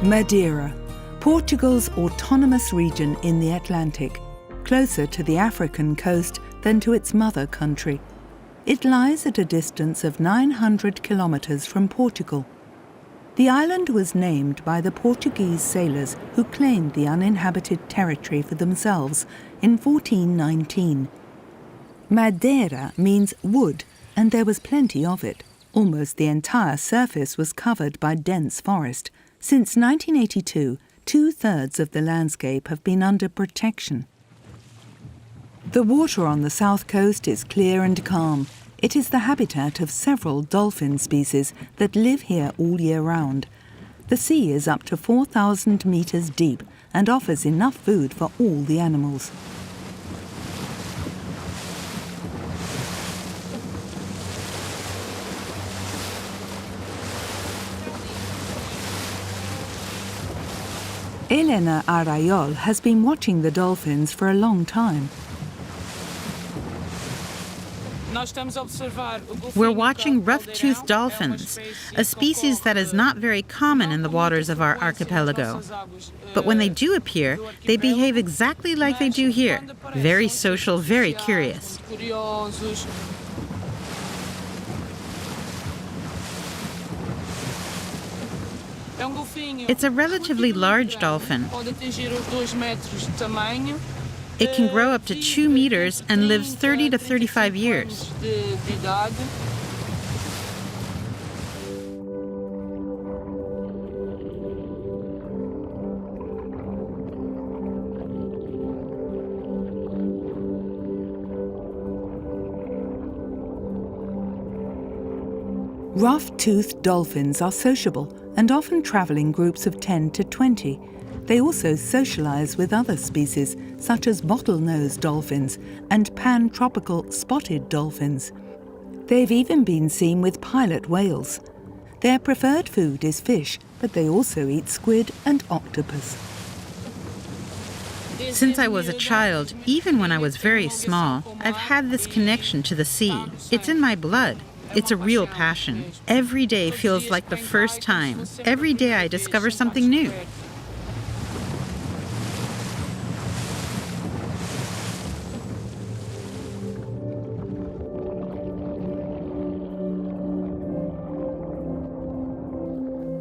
Madeira, Portugal's autonomous region in the Atlantic, closer to the African coast than to its mother country. It lies at a distance of 900 kilometres from Portugal. The island was named by the Portuguese sailors who claimed the uninhabited territory for themselves in 1419. Madeira means wood, and there was plenty of it. Almost the entire surface was covered by dense forest. Since 1982, 2/3 of the landscape have been under protection. The water on the south coast is clear and calm. It is the habitat of several dolphin species that live here all year round. The sea is up to 4,000 metres deep and offers enough food for all the animals. Elena Arrayol has been watching the dolphins for a long time. We're watching rough-toothed dolphins, a species that is not very common in the waters of our archipelago. But when they do appear, they behave exactly like they do here, very social, very curious. It's a relatively large dolphin. It can grow up to 2 meters and lives 30 to 35 years. Rough-toothed dolphins are sociable and often travel in groups of 10 to 20. They also socialize with other species, such as bottlenose dolphins and pan-tropical spotted dolphins. They've even been seen with pilot whales. Their preferred food is fish, but they also eat squid and octopus. Since I was a child, even when I was very small, I've had this connection to the sea. It's in my blood. It's a real passion. Every day feels like the first time. Every day I discover something new.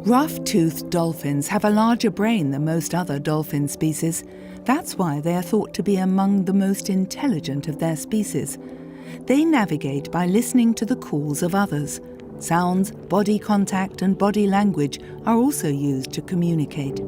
Rough-toothed dolphins have a larger brain than most other dolphin species. That's why they are thought to be among the most intelligent of their species. They navigate by listening to the calls of others. Sounds, body contact, and body language are also used to communicate.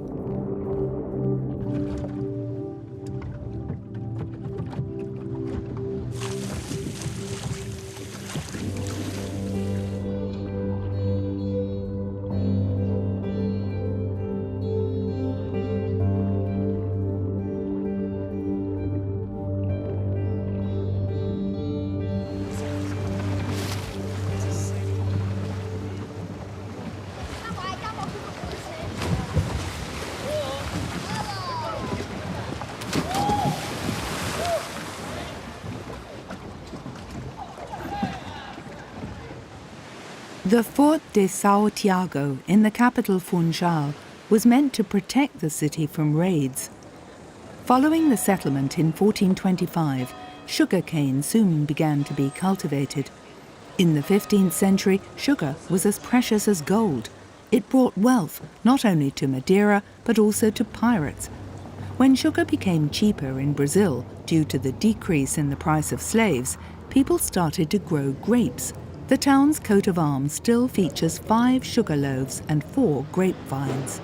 The Fort de São Tiago in the capital Funchal was meant to protect the city from raids. Following the settlement in 1425, sugarcane soon began to be cultivated. In the 15th century, sugar was as precious as gold. It brought wealth not only to Madeira but also to pirates. When sugar became cheaper in Brazil due to the decrease in the price of slaves, people started to grow grapes. The town's coat of arms still features 5 sugar loaves and 4 grapevines.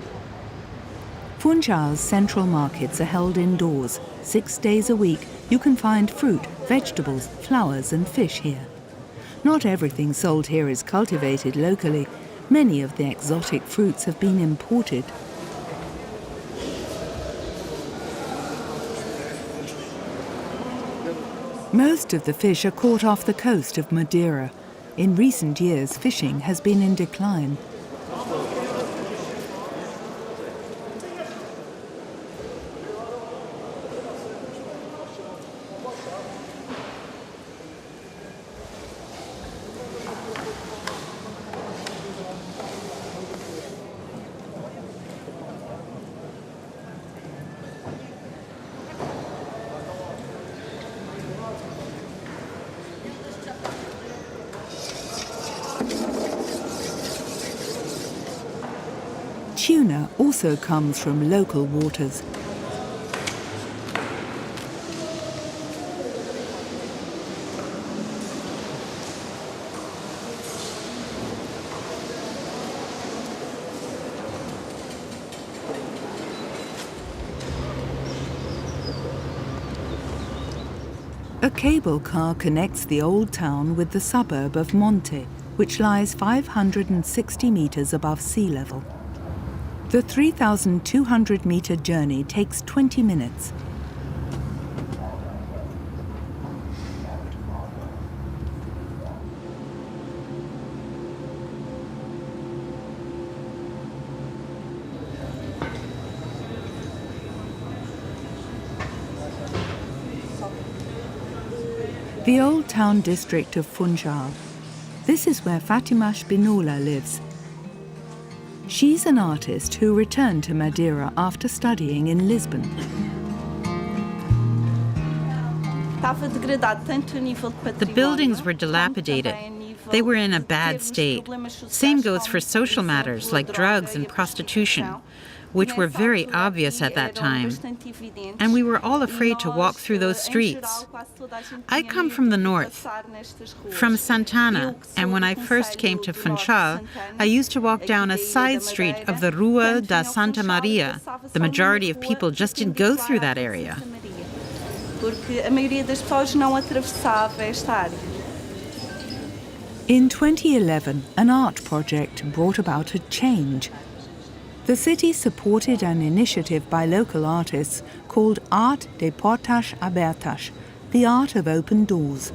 Funchal's central markets are held indoors. 6 days a week, you can find fruit, vegetables, flowers and fish here. Not everything sold here is cultivated locally. Many of the exotic fruits have been imported. Most of the fish are caught off the coast of Madeira. In recent years, fishing has been in decline. Tuna also comes from local waters. A cable car connects the old town with the suburb of Monte, which lies 560 meters above sea level. The 3,200-meter journey takes 20 minutes. The old town district of Funchal. This is where Fatima Spinola lives. She's an artist who returned to Madeira after studying in Lisbon. The buildings were dilapidated. They were in a bad state. Same goes for social matters like drugs and prostitution, which were very obvious at that time. And we were all afraid to walk through those streets. I come from the north, from Santana, and when I first came to Funchal, I used to walk down a side street of the Rua da Santa Maria. The majority of people just didn't go through that area. In 2011, an art project brought about a change. The city supported an initiative by local artists called Art de Portas Abertas, the art of open doors.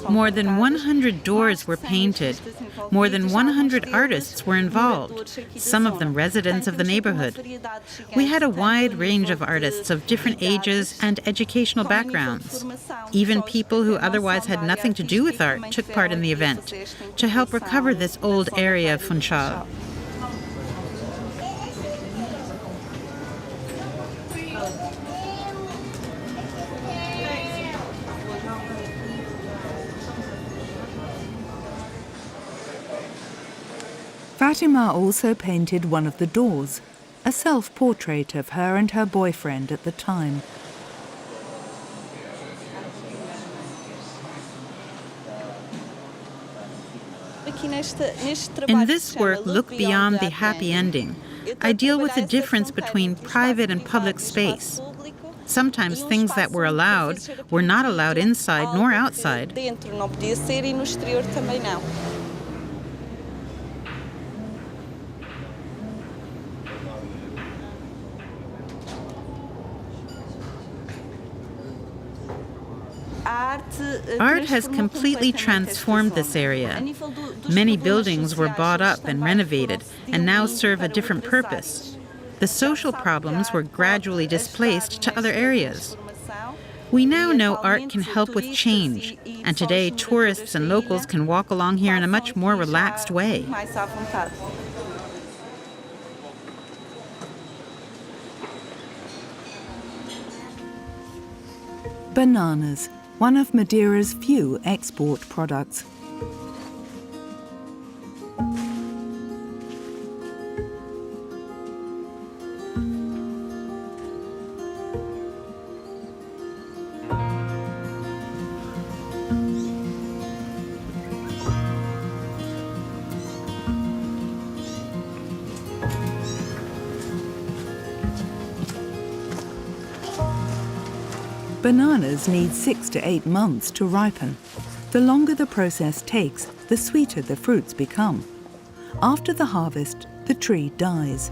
More than 100 doors were painted. More than 100 artists were involved, some of them residents of the neighborhood. We had a wide range of artists of different ages and educational backgrounds. Even people who otherwise had nothing to do with art took part in the event to help recover this old area of Funchal. Fatima also painted one of the doors, a self-portrait of her and her boyfriend at the time. In this work, look beyond the happy ending. I deal with the difference between private and public space. Sometimes things that were allowed were not allowed inside nor outside. Art has completely transformed this area. Many buildings were bought up and renovated and now serve a different purpose. The social problems were gradually displaced to other areas. We now know art can help with change, and today tourists and locals can walk along here in a much more relaxed way. Bananas, one of Madeira's few export products. Bananas need 6 to 8 months to ripen. The longer the process takes, the sweeter the fruits become. After the harvest, the tree dies.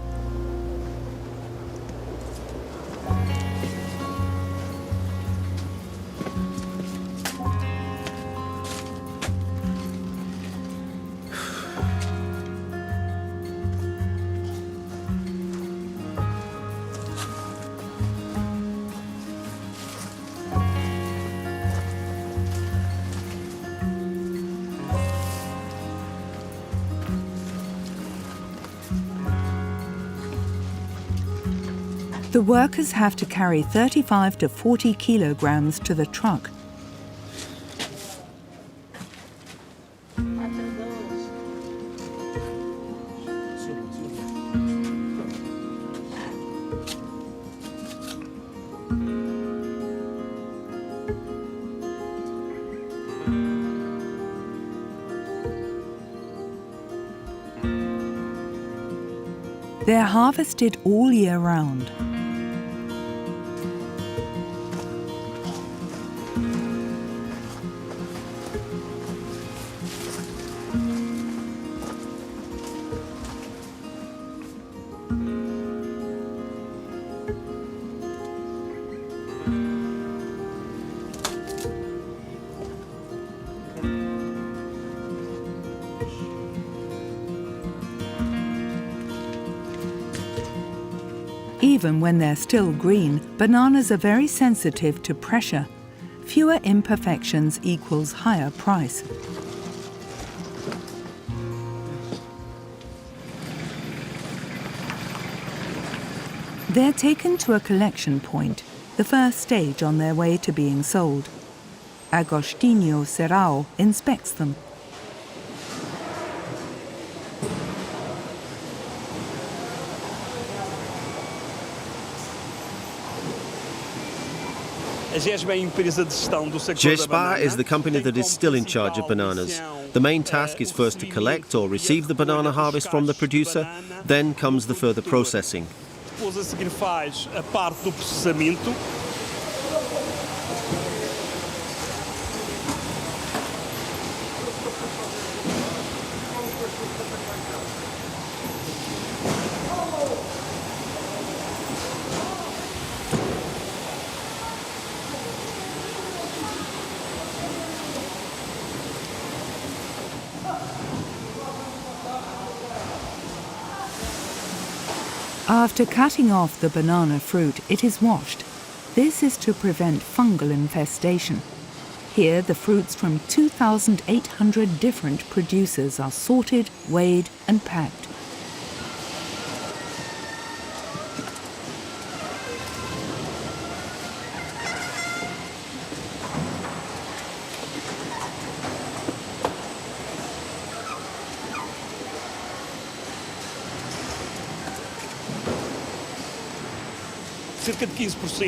The workers have to carry 35 to 40 kilograms to the truck. They're harvested all year round. Even when they're still green, bananas are very sensitive to pressure. Fewer imperfections equals higher price. They're taken to a collection point, the first stage on their way to being sold. Agostinho Serrao inspects them. GESPA is the company that is still in charge of bananas. The main task is first to collect or receive the banana harvest from the producer, then comes the further processing. After cutting off the banana fruit, it is washed. This is to prevent fungal infestation. Here, the fruits from 2,800 different producers are sorted, weighed, and packed.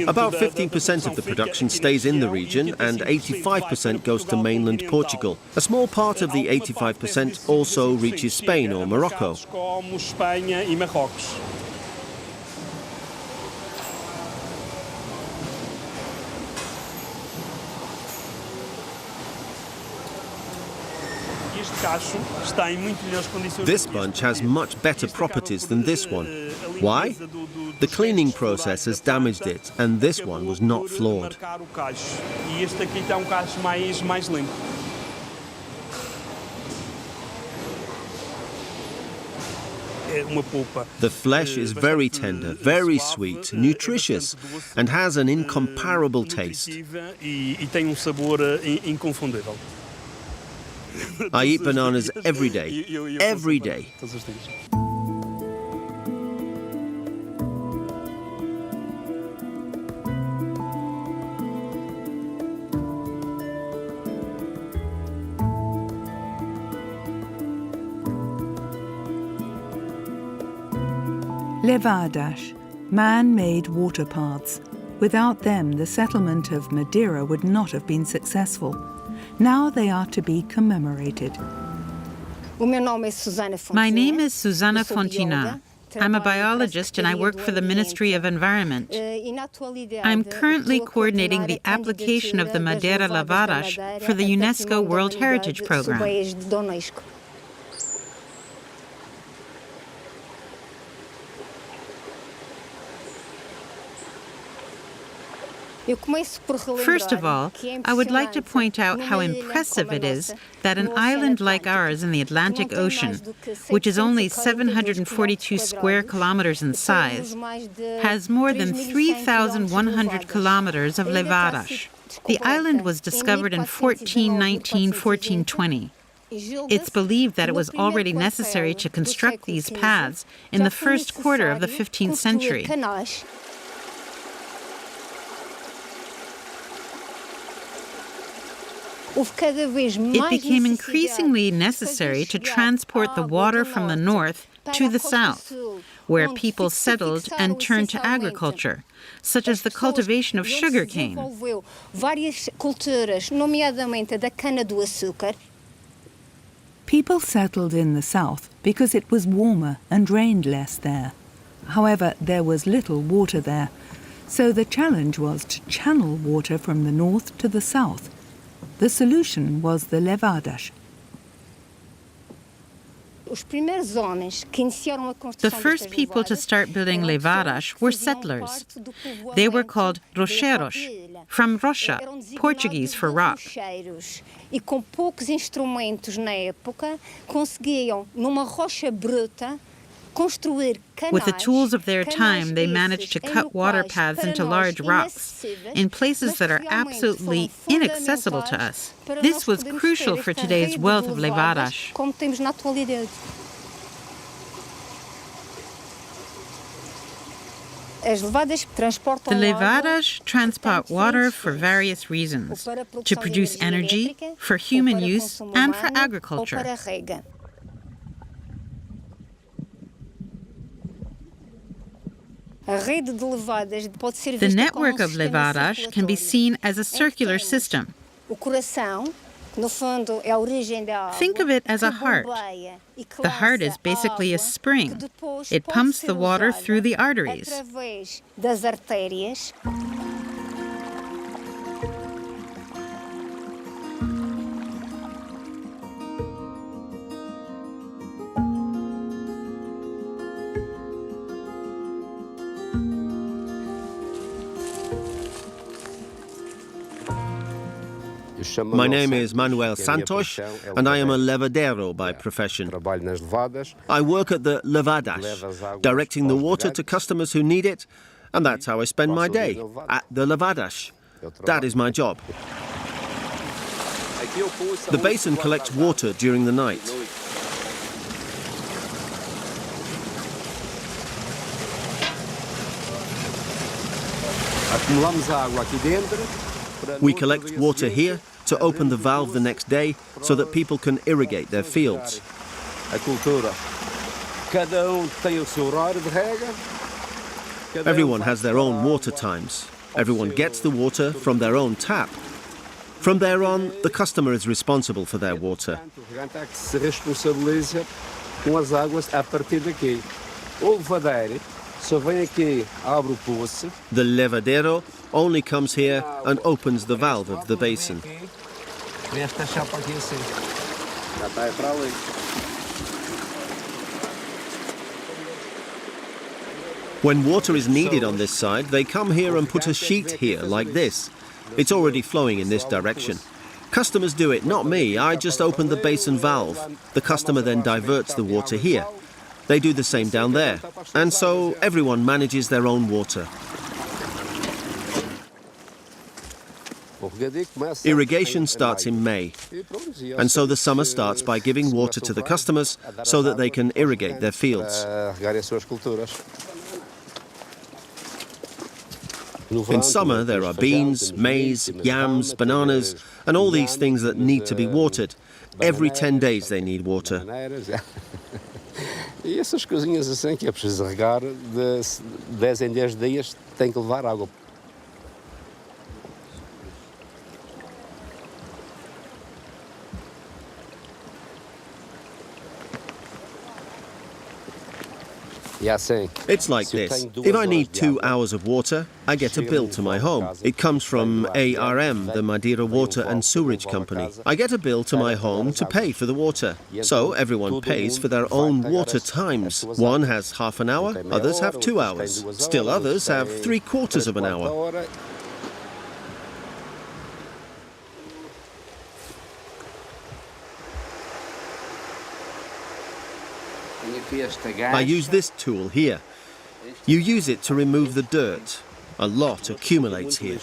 About 15% of the production stays in the region and 85% goes to mainland Portugal. A small part of the 85% also reaches Spain or Morocco. This bunch has much better properties than this one. Why? The cleaning process has damaged it, and this one was not flawed. The flesh is very tender, very sweet, nutritious, and has an incomparable taste. I eat bananas every day, every day. Levadas, man-made water paths. Without them, the settlement of Madeira would not have been successful. Now they are to be commemorated. My name is Susana Fontina. I'm a biologist and I work for the Ministry of Environment. I'm currently coordinating the application of the Madeira Levadas for the UNESCO World Heritage Program. First of all, I would like to point out how impressive it is that an island like ours in the Atlantic Ocean, which is only 742 square kilometers in size, has more than 3,100 kilometers of levadas. The island was discovered in 1419-1420. It's believed that it was already necessary to construct these paths in the first quarter of the 15th century. It became increasingly necessary to transport the water from the north to the south, where people settled and turned to agriculture, such as the cultivation of sugarcane. People settled in the south because it was warmer and rained less there. However, there was little water there, so the challenge was to channel water from the north to the south. The solution was the levadas. The first people to start building levadas were settlers. They were called rocheros, from rocha, Portuguese for rock. With the tools of their time, they managed to cut water paths into large rocks in places that are absolutely inaccessible to us. This was crucial for today's wealth of levadas. The levadas transport water for various reasons: to produce energy, for human use, and for agriculture. The network of levadas can be seen as a circular system. Think of it as a heart. The heart is basically a spring. It pumps the water through the arteries. My name is Manuel Santos, and I am a levadero by profession. I work at the levadas, directing the water to customers who need it, and that's how I spend my day, at the levadas. That is my job. The basin collects water during the night. We collect water here to open the valve the next day so that people can irrigate their fields. Everyone has their own water times. Everyone gets the water from their own tap. From there on, the customer is responsible for their water. The levadero only comes here and opens the valve of the basin. When water is needed on this side, they come here and put a sheet here like this. It's already flowing in this direction. Customers do it, not me. I just open the basin valve. The customer then diverts the water here. They do the same down there. And so everyone manages their own water. Irrigation starts in May, and so the summer starts by giving water to the customers so that they can irrigate their fields. In summer there are beans, maize, yams, bananas, and all these things that need to be watered. Every 10 days they need water. E essas coisinhas assim que é preciso regar, de 10 em 10 dias tem que levar água. It's like this. If I need 2 hours of water, I get a bill to my home. It comes from ARM, the Madeira Water and Sewerage Company. I get a bill to my home to pay for the water. So everyone pays for their own water times. One has half an hour, others have 2 hours. Still others have 3/4 of an hour. I use this tool here. You use it to remove the dirt. A lot accumulates here.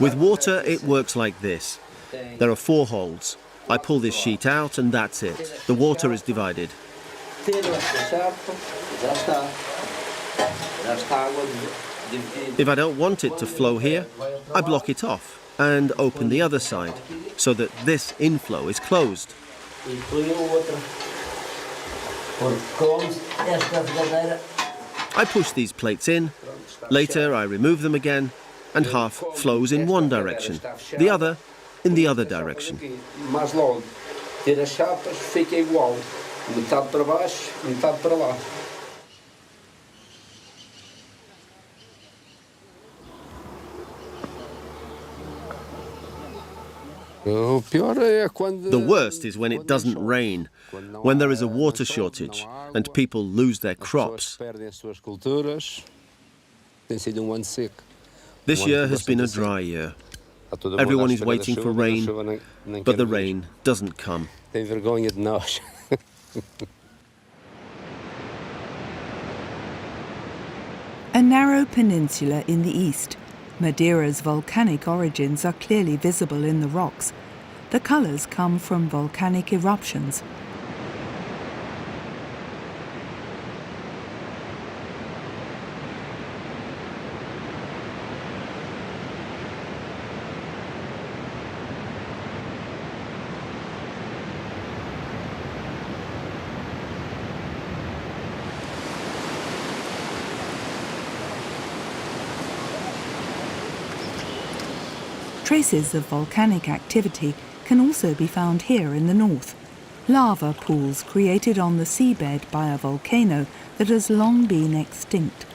With water, it works like this. There are 4 holes. I pull this sheet out and that's it. The water is divided. If I don't want it to flow here, I block it off and open the other side so that this inflow is closed. I push these plates in, later I remove them again, and half flows in one direction, the other in the other direction. The worst is when it doesn't rain, when there is a water shortage and people lose their crops. This year has been a dry year. Everyone is waiting for rain, but the rain doesn't come. A narrow peninsula in the east. Madeira's volcanic origins are clearly visible in the rocks. The colours come from volcanic eruptions. Traces of volcanic activity can also be found here in the north. Lava pools created on the seabed by a volcano that has long been extinct.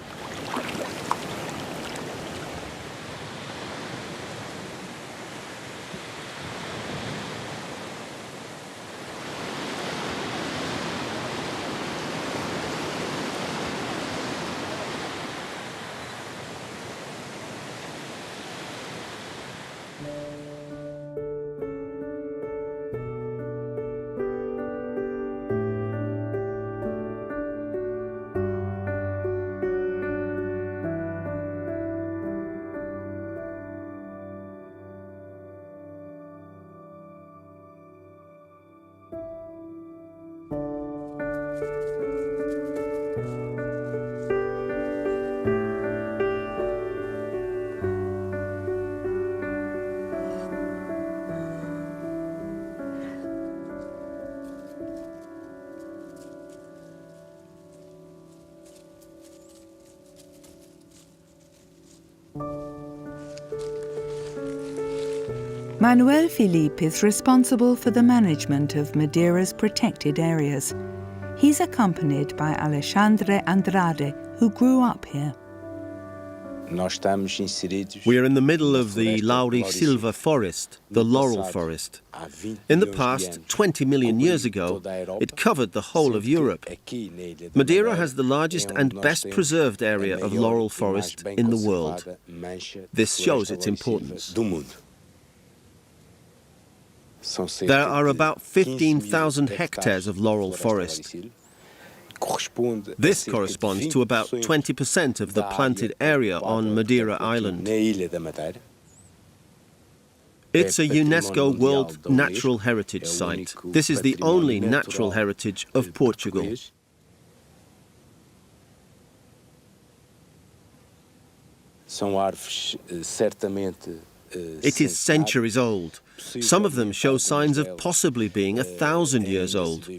Manuel Filipe is responsible for the management of Madeira's protected areas. He's accompanied by Alexandre Andrade, who grew up here. We are in the middle of the Lauri Silva forest, the laurel forest. In the past, 20 million years ago, it covered the whole of Europe. Madeira has the largest and best preserved area of laurel forest in the world. This shows its importance. There are about 15,000 hectares of laurel forest. This corresponds to about 20% of the planted area on Madeira Island. It's a UNESCO World Natural Heritage Site. This is the only natural heritage of Portugal. It is centuries old. Some of them show signs of possibly being 1,000 years old.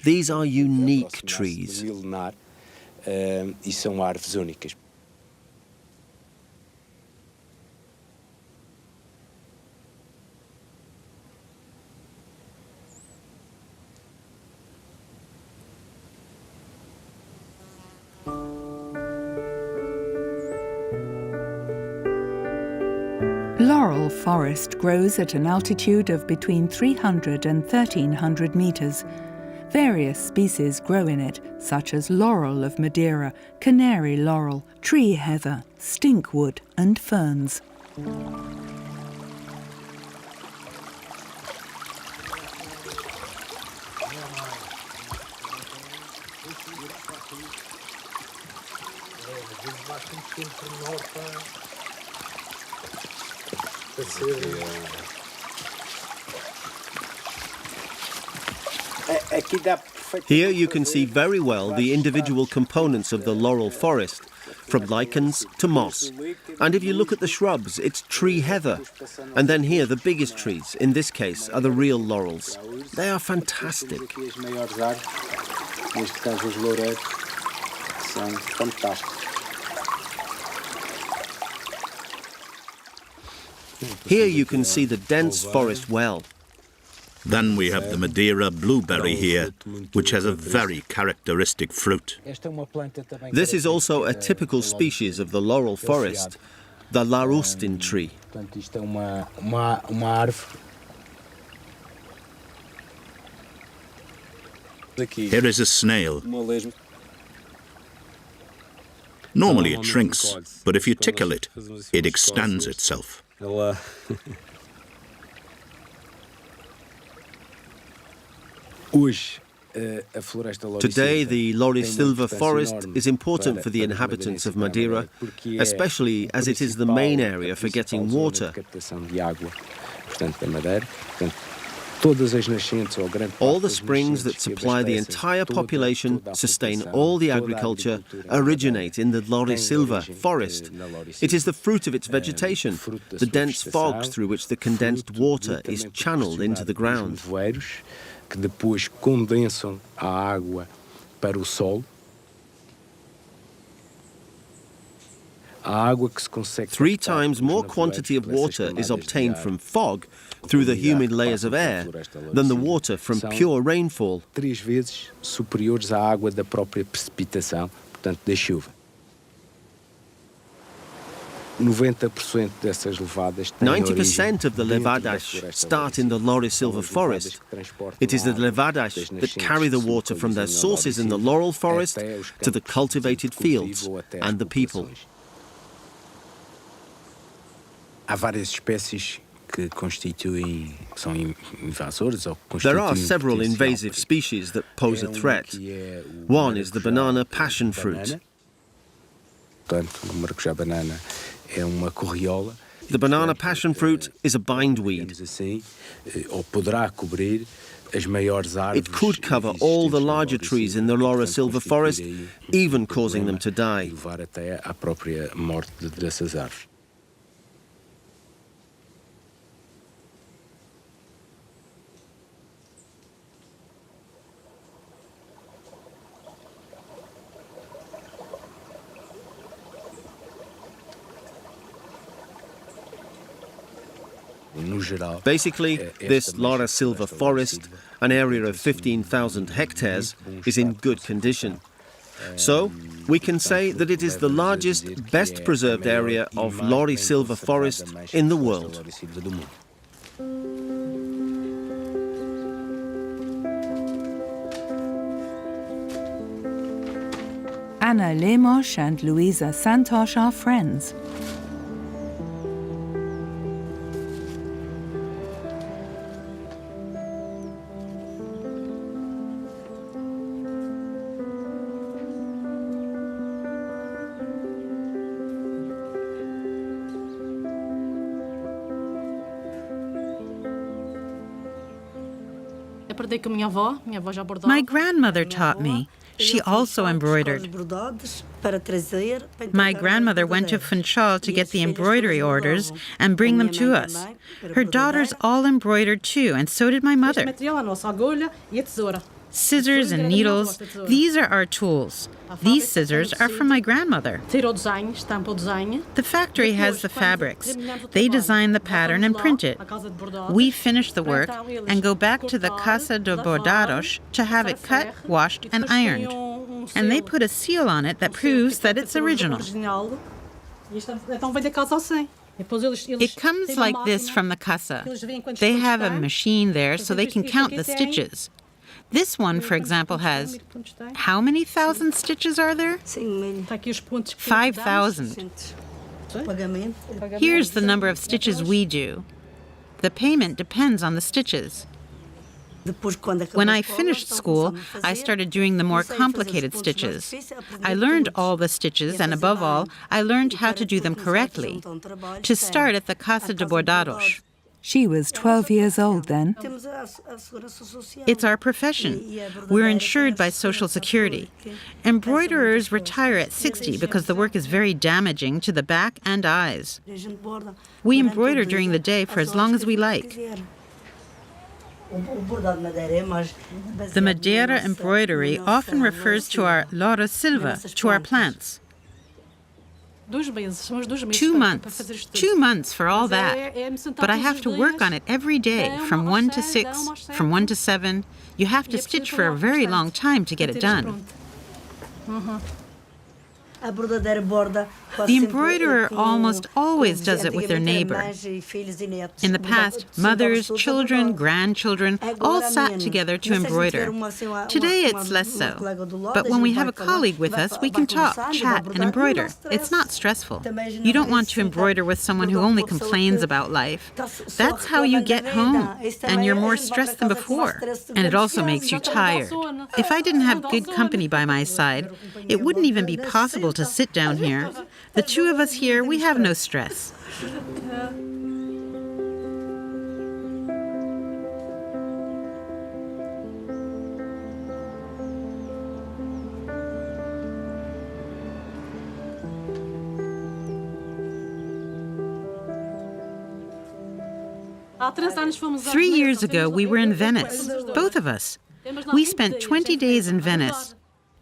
These are unique trees. Laurel forest grows at an altitude of between 300 and 1,300 meters. Various species grow in it, such as laurel of Madeira, canary laurel, tree heather, stinkwood, and ferns. Here you can see very well the individual components of the laurel forest, from lichens to moss. And if you look at the shrubs, it's tree heather. And then here, the biggest trees, in this case, are the real laurels. They are fantastic. Here you can see the dense forest well. Then we have the Madeira blueberry here, which has a very characteristic fruit. This is also a typical species of the laurel forest, the laurustin tree. Here is a snail. Normally it shrinks, but if you tickle it, it extends itself. Today, the Laurisilva forest is important for the inhabitants of Madeira, especially as it is the main area for getting water. All the springs that supply the entire population, sustain all the agriculture, originate in the Laurisilva forest. It is the fruit of its vegetation, the dense fogs through which the condensed water is channeled into the ground. Que depois condensam a água para o solo. Three times more quantity of water is obtained from fog through the humid layers of air than the water from pure rainfall. 3 vezes superiores à água da própria precipitação, portanto da chuva. 90% of the levadas start in the Laurisilva forest. It is the levadas that carry the water from their sources in the laurel forest to the cultivated fields and the people. There are several invasive species that pose a threat. One is the banana passion fruit. The banana passion fruit is a bindweed. It could cover all the larger trees in the Laurisilva forest, even causing them to die. Basically, this Laurisilva forest, an area of 15,000 hectares, is in good condition. So, we can say that it is the largest, best preserved area of Laurisilva forest in the world. Anna Lemos and Luisa Santos are friends. My grandmother taught me. She also embroidered. My grandmother went to Funchal to get the embroidery orders and bring them to us. Her daughters all embroidered too, and so did my mother. Scissors and needles, these are our tools. These scissors are from my grandmother. The factory has the fabrics. They design the pattern and print it. We finish the work and go back to the Casa de Bordados to have it cut, washed, and ironed. And they put a seal on it that proves that it's original. It comes like this from the casa. They have a machine there so they can count the stitches. This one, for example, has, how many thousand stitches are there? 5,000. Here's the number of stitches we do. The payment depends on the stitches. When I finished school, I started doing the more complicated stitches. I learned all the stitches, and above all, I learned how to do them correctly. To start at the Casa de Bordados. She was 12 years old then. It's our profession. We're insured by Social Security. Embroiderers retire at 60 because the work is very damaging to the back and eyes. We embroider during the day for as long as we like. The Madeira embroidery often refers to our Laura Silva, to our plants. 2 months. 2 months for all that. But I have to work on it every day, from 1 to 6, from 1 to 7. You have to stitch for a very long time to get it done. The embroiderer almost always does it with their neighbor. In the past, mothers, children, grandchildren all sat together to embroider. Today it's less so. But when we have a colleague with us, we can talk, chat, and embroider. It's not stressful. You don't want to embroider with someone who only complains about life. That's how you get home, and you're more stressed than before. And it also makes you tired. If I didn't have good company by my side, it wouldn't even be possible to sit down here. The two of us here, we have no stress. Three years ago, we were in Venice, both of us. We spent 20 days in Venice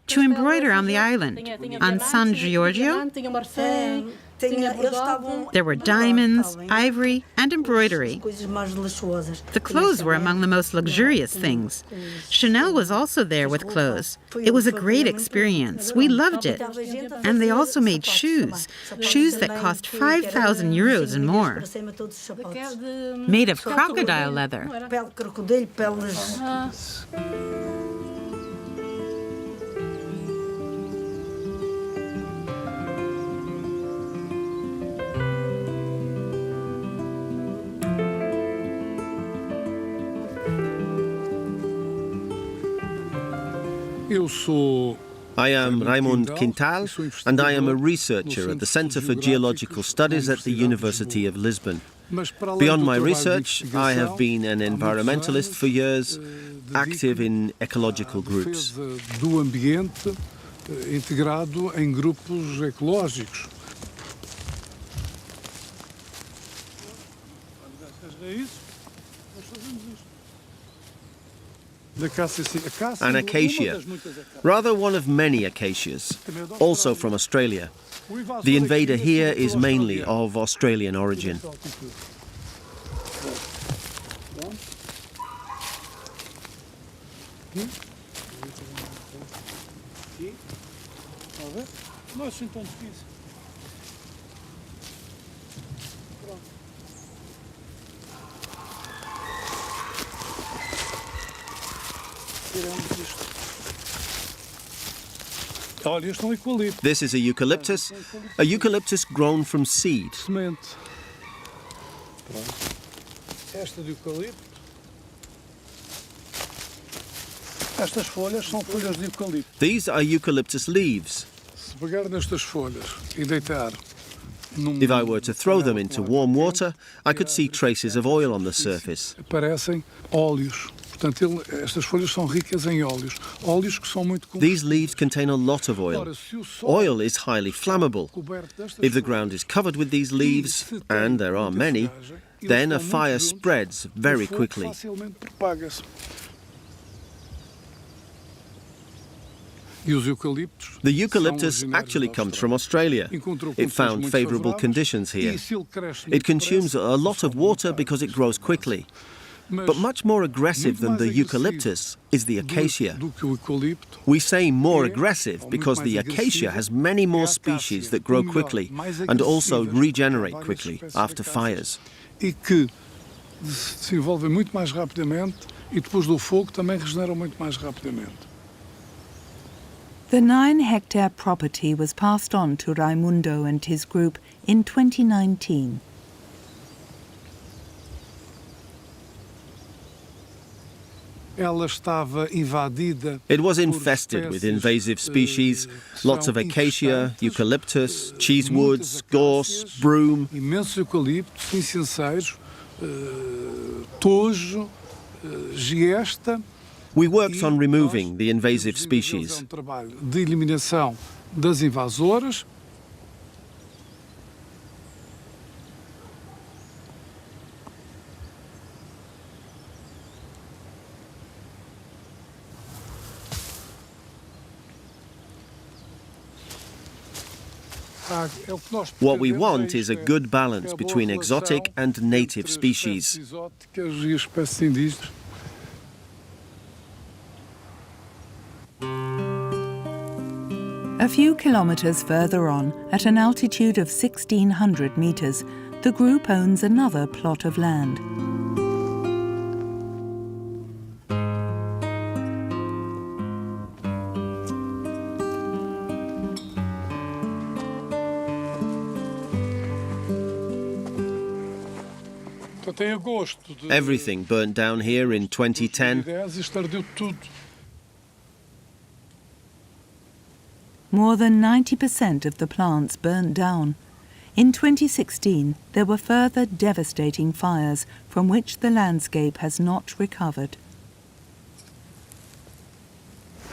to embroider on the island, on San Giorgio. There were diamonds, ivory, and embroidery. The clothes were among the most luxurious things. Chanel was also there with clothes. It was a great experience. We loved it. And they also made shoes, shoes that cost 5,000 euros and more, made of crocodile leather. I am Raimund Quintal, and I am a researcher at the Centre for Geological Studies at the University of Lisbon. Beyond my research, I have been an environmentalist for years, active in ecological groups. An acacia, rather one of many acacias, also from Australia. The invader here is mainly of Australian origin. This is a eucalyptus grown from seed. These are eucalyptus leaves. If I were to throw them into warm water, I could see traces of oil on the surface. These leaves contain a lot of oil. Oil is highly flammable. If the ground is covered with these leaves, and there are many, then a fire spreads very quickly. The eucalyptus actually comes from Australia. It found favourable conditions here. It consumes a lot of water because it grows quickly. But much more aggressive than the eucalyptus is the acacia. We say more aggressive because the acacia has many more species that grow quickly and also regenerate quickly after fires. The 9-hectare property was passed on to Raimundo and his group in 2019. It was infested with invasive species, lots of acacia, eucalyptus, cheesewoods, gorse, broom. Imensos eucaliptos, incenseiros, tojo, giesta. We worked on removing the invasive species. Trabalho de eliminação das invasoras. What we want is a good balance between exotic and native species. A few kilometres further on, at an altitude of 1,600 metres, the group owns another plot of land. Everything burnt down here in 2010. More than 90% of the plants burnt down. In 2016, there were further devastating fires from which the landscape has not recovered.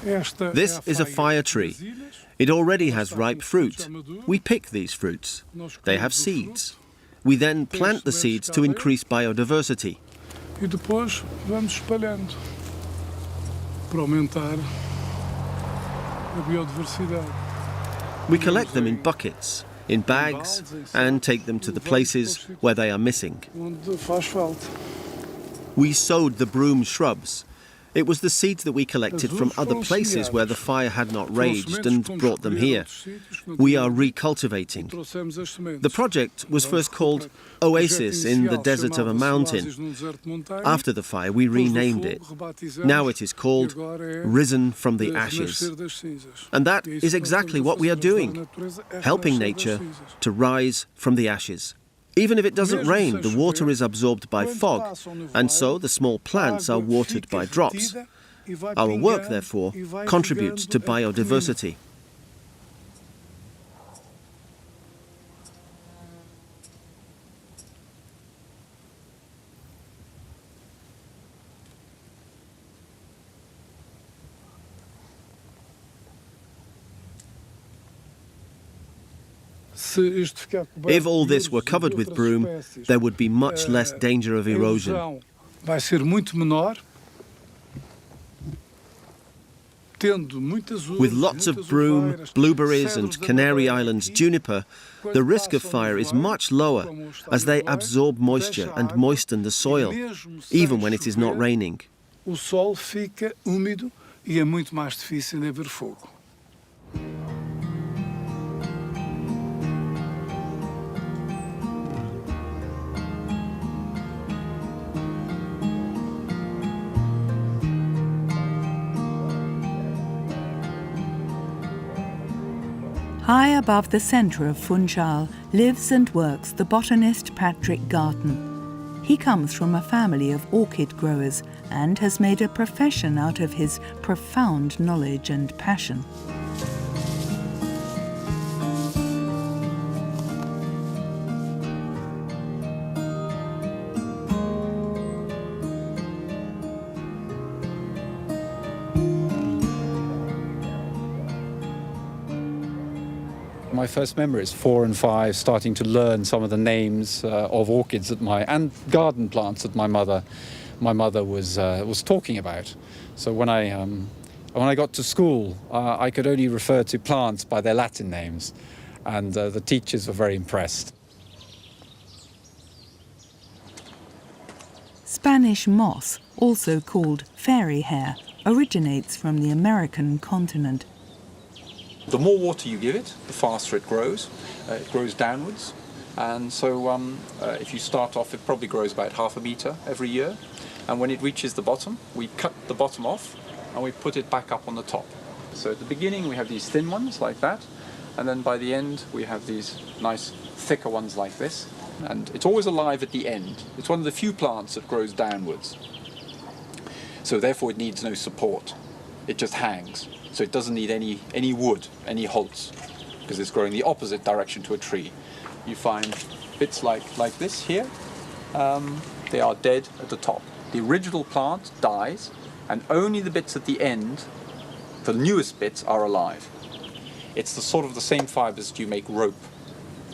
This is a fire tree. It already has ripe fruit. We pick these fruits. They have seeds. We then plant the seeds to increase biodiversity. E depois vamos espalhando para aumentar a biodiversidade. We collect them in buckets, in bags, and take them to the places where they are missing. Onde faz falta. We sowed the broom shrubs. It was the seeds that we collected from other places where the fire had not raged and brought them here. We are recultivating. The project was first called Oasis in the Desert of a Mountain. After the fire, we renamed it. Now it is called Risen from the Ashes. And that is exactly what we are doing, helping nature to rise from the ashes. Even if it doesn't rain, the water is absorbed by fog, and so the small plants are watered by drops. Our work, therefore, contributes to biodiversity. If all this were covered with broom, there would be much less danger of erosion. Vai ser muito menor. With lots of broom, blueberries and Canary Islands juniper, the risk of fire is much lower as they absorb moisture and moisten the soil, even when it is not raining. O solo fica úmido e é muito mais difícil de haver fogo. High above the centre of Funchal lives and works the botanist Patrick Garton. He comes from a family of orchid growers and has made a profession out of his profound knowledge and passion. My first memory is 4 and 5, starting to learn some of the names of orchids and garden plants that my mother was talking about. So when I got to school, I could only refer to plants by their Latin names, and the teachers were very impressed. Spanish moss, also called fairy hair, originates from the American continent. The more water you give it, the faster it grows. It grows downwards, and so if you start off, it probably grows about ½ meter every year. And when it reaches the bottom, we cut the bottom off and we put it back up on the top. So at the beginning we have these thin ones like that, and then by the end we have these nice thicker ones like this. And it's always alive at the end. It's one of the few plants that grows downwards. So therefore it needs no support. It just hangs. So it doesn't need any wood, any holts, because it's growing the opposite direction to a tree. You find bits like this here, they are dead at the top. The original plant dies, and only the bits at the end, the newest bits, are alive. It's the sort of the same fibers that you make rope.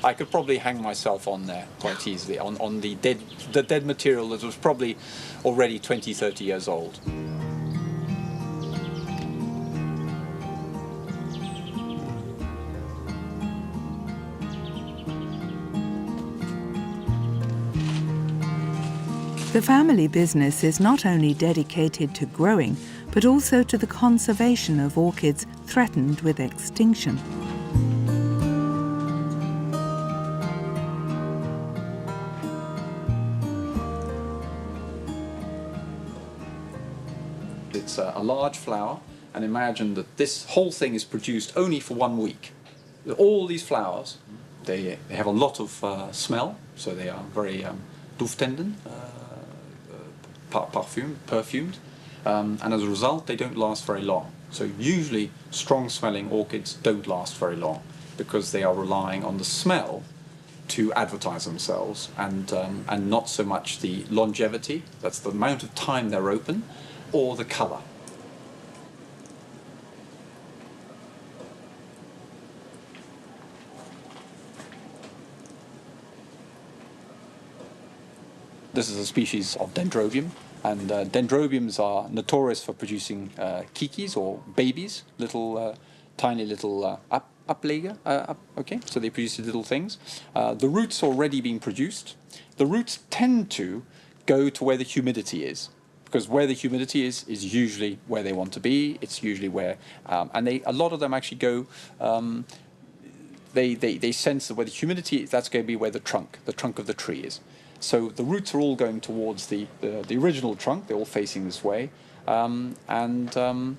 I could probably hang myself on there quite easily, on the dead material that was probably already 20, 30 years old. The family business is not only dedicated to growing, but also to the conservation of orchids threatened with extinction. It's a large flower, and imagine that this whole thing is produced only for 1 week. All these flowers, they have a lot of smell, so they are very duftenden, perfumed, and as a result they don't last very long. So usually strong smelling orchids don't last very long because they are relying on the smell to advertise themselves, and not so much the longevity, that's the amount of time they're open, or the colour. This is a species of dendrobium, and dendrobiums are notorious for producing kikis, or babies, little tiny little uplegger. Okay, so they produce little things. The roots are already being produced. The roots tend to go to where the humidity is, because where the humidity is usually where they want to be. It's usually where, and a lot of them actually go. They sense that where the humidity is, that's going to be where the trunk of the tree is. So the roots are all going towards the original trunk. They're all facing this way, dendrobiums,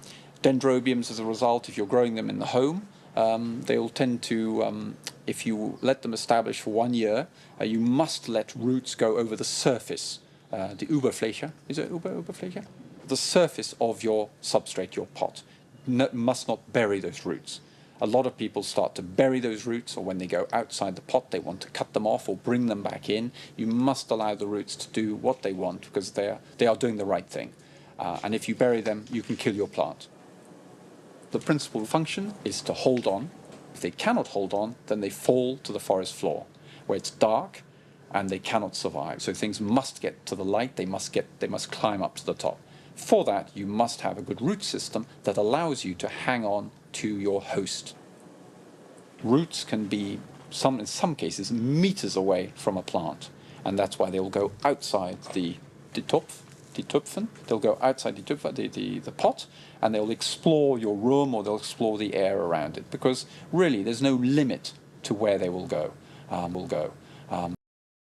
as a result, if you're growing them in the home, they'll tend to, if you let them establish for 1 year, you must let roots go over the surface, the Oberfläche, is it Oberfläche? The surface of your substrate, your pot, must not bury those roots. A lot of people start to bury those roots, or when they go outside the pot, they want to cut them off or bring them back in. You must allow the roots to do what they want, because they are doing the right thing. And if you bury them, you can kill your plant. The principal function is to hold on. If they cannot hold on, then they fall to the forest floor, where it's dark and they cannot survive. So things must get to the light, they must climb up to the top. For that, you must have a good root system that allows you to hang on to your host. Roots can be, in some cases, meters away from a plant, and that's why they'll go outside the Tupfen. They'll go outside the pot, and they'll explore your room, or they'll explore the air around it, because really there's no limit to where they will go.